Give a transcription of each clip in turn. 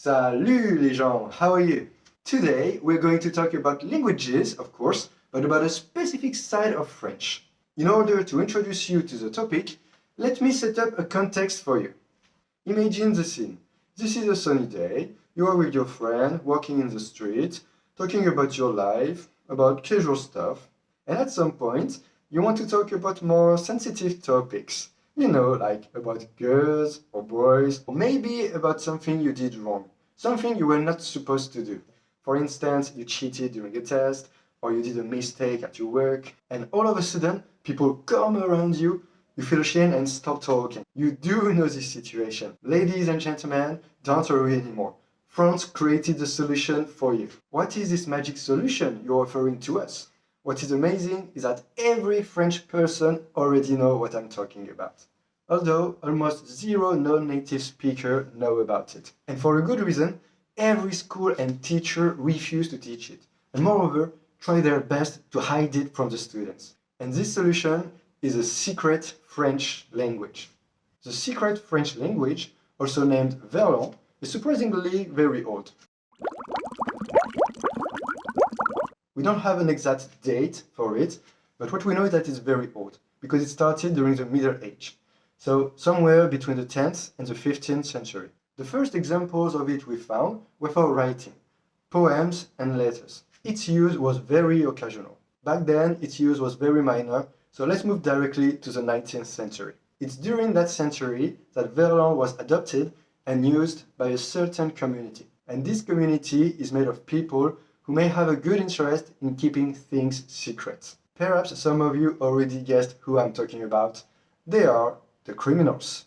Salut les gens, how are you? Today we're going to talk about languages, of course, but about a specific side of French. In order to introduce you to the topic, let me set up a context for you. Imagine the scene. This is a sunny day, you are with your friend, walking in the street, talking about your life, about casual stuff, and at some point you want to talk about more sensitive topics. You know, like about girls or boys, or maybe about something you did wrong, something you were not supposed to do. For instance, you cheated during a test, or you did a mistake at your work, and all of a sudden, people come around you, you feel ashamed and stop talking. You do know this situation. Ladies and gentlemen, don't worry anymore. France created the solution for you. What is this magic solution you're offering to us? What is amazing is that every French person already knows what I'm talking about. Although almost zero non-native speakers know about it. And for a good reason, every school and teacher refuse to teach it. And moreover, try their best to hide it from the students. And this solution is a secret French language. The secret French language, also named Verlan, is surprisingly very old. We don't have an exact date for it, but what we know is that it's very old, because it started during the Middle Age, so somewhere between the 10th and the 15th century. The first examples of it we found were for writing, poems and letters. Its use was very occasional. Back then, its use was very minor, so let's move directly to the 19th century. It's during that century that Verlan was adopted and used by a certain community. And this community is made of people who may have a good interest in keeping things secret. Perhaps some of you already guessed who I'm talking about. They are the criminals.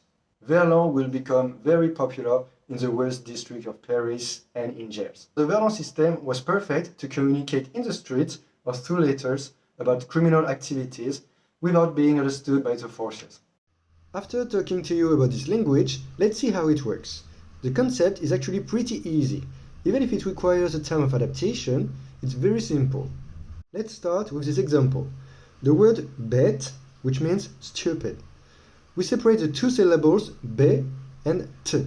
Verlan will become very popular in the West District of Paris and in jails. The Verlan system was perfect to communicate in the streets or through letters about criminal activities without being understood by the forces. After talking to you about this language, let's see how it works. The concept is actually pretty easy. Even if it requires a time of adaptation, it's very simple. Let's start with this example. The word bête, which means stupid. We separate the two syllables bé and t.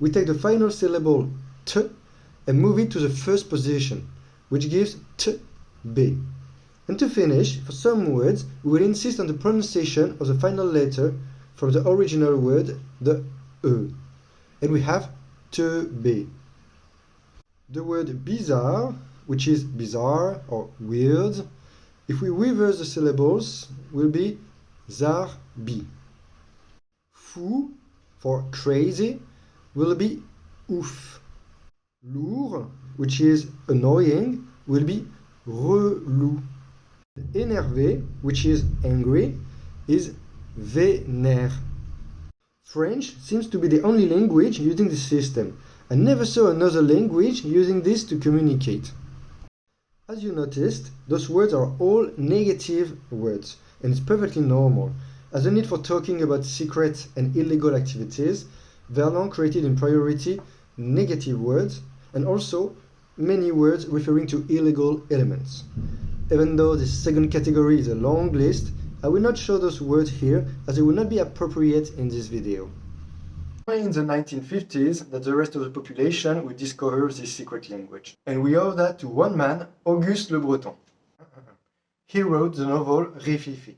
We take the final syllable t and move it to the first position, which gives t, b. And to finish, for some words, we will insist on the pronunciation of the final letter from the original word, the e. And we have te, b. The word bizarre, which is bizarre or weird, if we reverse the syllables, will be zarbi. Fou, for crazy, will be ouf. Lourd, which is annoying, will be relou. Énervé, which is angry, is vénère. French seems to be the only language using this system. I never saw another language using this to communicate. As you noticed, those words are all negative words, and it's perfectly normal. As the need for talking about secret and illegal activities, Verlan created in priority negative words, and also many words referring to illegal elements. Even though this second category is a long list, I will not show those words here, as they will not be appropriate in this video. Only in the 1950s that the rest of the population would discover this secret language. And we owe that to one man, Auguste Le Breton. He wrote the novel Rififi.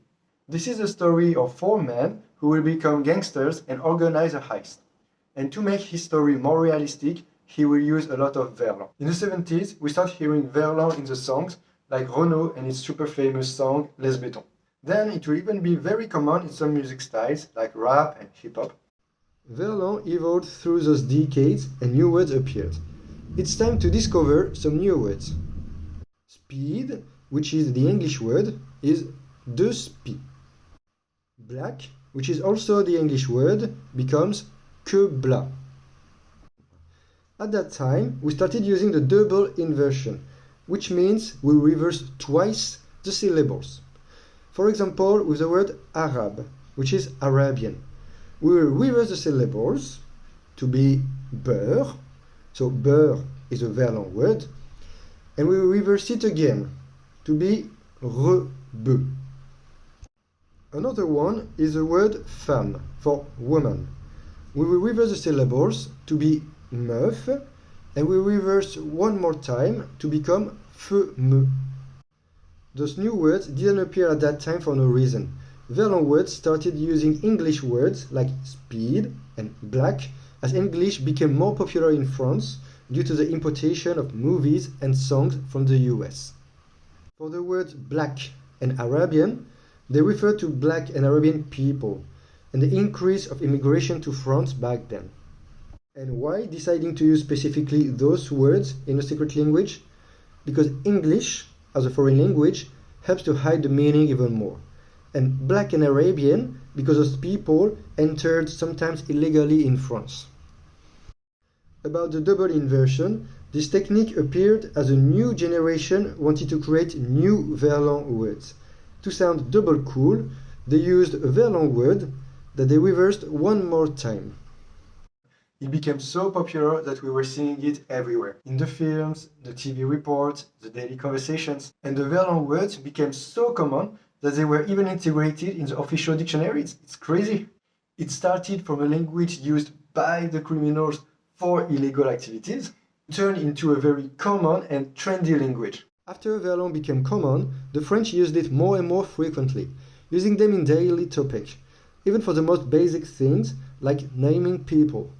This is the story of four men who will become gangsters and organize a heist. And to make his story more realistic, he will use a lot of Verlan. In the 70s, we start hearing Verlan in the songs, like Renaud and his super famous song Les Bétons. Then it will even be very common in some music styles, like rap and hip-hop. Verlan evolved through those decades and new words appeared. It's time to discover some new words. Speed, which is the English word, is de spi. Black, which is also the English word, becomes que blanc. At that time, we started using the double inversion, which means we reverse twice the syllables. For example, with the word Arab, which is Arabian. We will reverse the syllables to be beurre, so beurre is a Verlan word, and we will reverse it again to be rebeu. Another one is the word femme, for woman. We will reverse the syllables to be meuf, and we reverse one more time to become feu, me. Those new words didn't appear at that time for no reason. Verlan words started using English words like speed and black as English became more popular in France due to the importation of movies and songs from the US. For the words black and Arabian, they refer to black and Arabian people and the increase of immigration to France back then. And why deciding to use specifically those words in a secret language? Because English, as a foreign language, helps to hide the meaning even more. And black and Arabian because those people entered sometimes illegally in France. About the double inversion, this technique appeared as a new generation wanted to create new Verlan words. To sound double cool, they used a Verlan word that they reversed one more time. It became so popular that we were seeing it everywhere. In the films, the TV reports, the daily conversations, and the Verlan words became so common that they were even integrated in the official dictionaries. It's crazy. It started from a language used by the criminals for illegal activities, turned into a very common and trendy language. After Verlan became common, the French used it more and more frequently, using them in daily topic, even for the most basic things like naming people.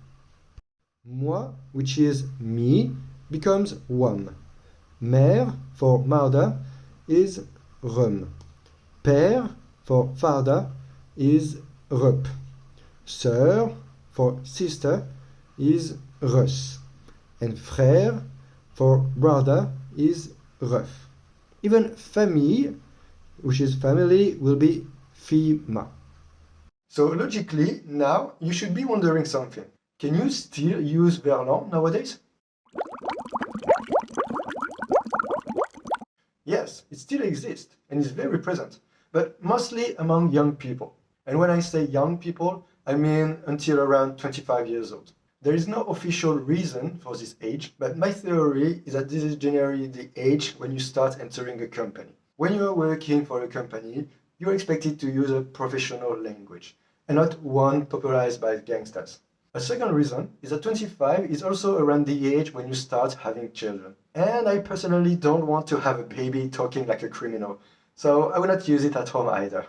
Moi, which is me, becomes one. Mère, for Marda, is Rem. Père, for Farda, is Rup. Sœur, for sister, is Rus. And frère, for brother, is Ruf. Even famille, which is family, will be Fima. So logically, now you should be wondering something. Can you still use Verlan nowadays? Yes, it still exists and is very present, but mostly among young people. And when I say young people, I mean until around 25 years old. There is no official reason for this age, but my theory is that this is generally the age when you start entering a company. When you are working for a company, you are expected to use a professional language, and not one popularized by gangsters. A second reason is that 25 is also around the age when you start having children. And I personally don't want to have a baby talking like a criminal, so I will not use it at home either.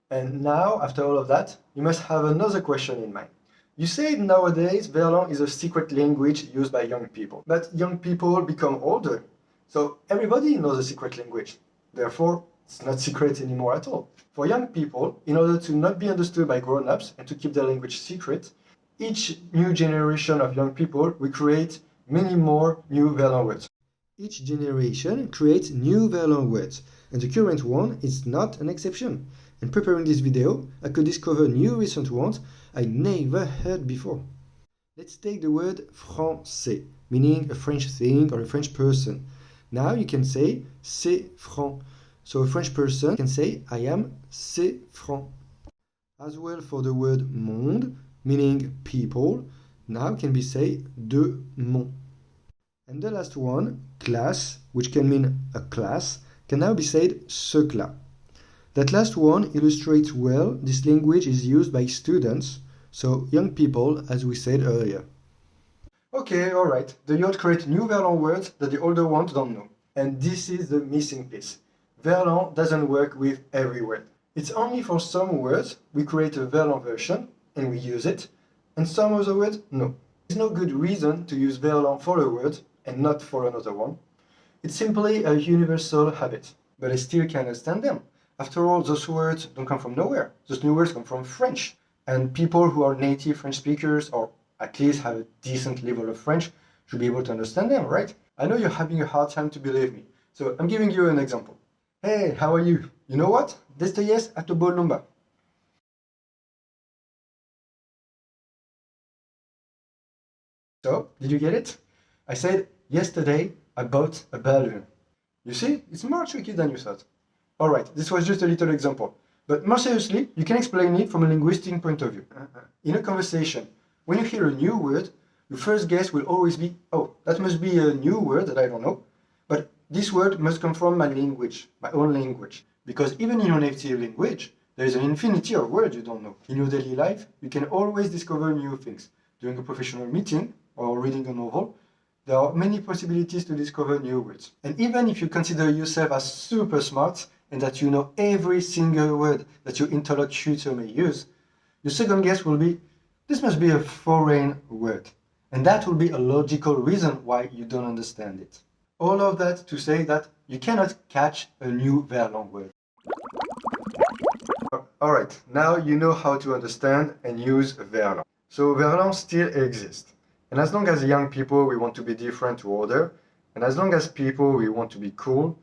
And now, after all of that, you must have another question in mind. You say nowadays Verlan is a secret language used by young people, but young people become older, so everybody knows a secret language. Therefore, it's not secret anymore at all. For young people, in order to not be understood by grown-ups and to keep their language secret, each new generation of young people will create many more new Verlan words. Each generation creates new Verlan words, and the current one is not an exception. In preparing this video, I could discover new recent ones I never heard before. Let's take the word français, meaning a French thing or a French person. Now you can say c'est franc. So a French person can say I am c'est franc. As well for the word monde, meaning people, now can be said de mon. And the last one, classe, which can mean a class, can now be said ce clas. That last one illustrates well this language is used by students, so young people, as we said earlier. Okay, alright, the youth create new Verlan words that the older ones don't know. And this is the missing piece. Verlan doesn't work with every word. It's only for some words we create a Verlan version and we use it, and some other words, no. There's no good reason to use Verlan for a word and not for another one. It's simply a universal habit, but I still can understand them. After all, those words don't come from nowhere. Those new words come from French, and people who are native French speakers, or at least have a decent level of French, should be able to understand them, right? I know you're having a hard time to believe me, so I'm giving you an example. Hey, how are you? You know what? Dostoyevsky at the Bolumba. So, did you get it? I said, yesterday I bought a balloon. You see, it's more tricky than you thought. Alright, this was just a little example. But more seriously, you can explain it from a linguistic point of view. In a conversation, when you hear a new word, your first guess will always be, oh, that must be a new word that I don't know. But this word must come from my language, my own language. Because even in your native language, there is an infinity of words you don't know. In your daily life, you can always discover new things. During a professional meeting, or reading a novel, There are many possibilities to discover new words. And even if you consider yourself as super smart and that you know every single word that your interlocutor may use, your second guess will be, this must be a foreign word. And that will be a logical reason why you don't understand it. All of that to say that you cannot catch a new Verlan word. Alright, now you know how to understand and use Verlan. So Verlan still exists. And as long as young people we want to be different to other, and as long as people we want to be cool,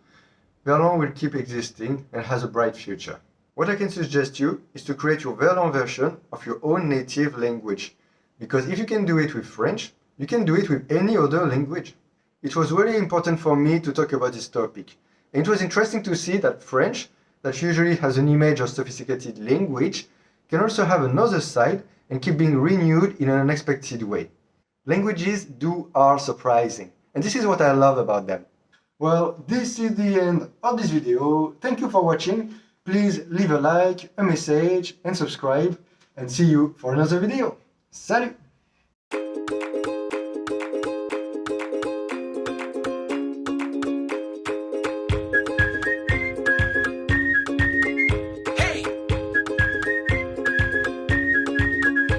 Verlan will keep existing and has a bright future. What I can suggest you is to create your Verlan version of your own native language. Because if you can do it with French, you can do it with any other language. It was really important for me to talk about this topic. And it was interesting to see that French, that usually has an image of sophisticated language, can also have another side and keep being renewed in an unexpected way. Languages are surprising, and this is what I love about them. Well, this is the end of this video. Thank you for watching. Please leave a like, a message, and subscribe, and see you for another video. Salut!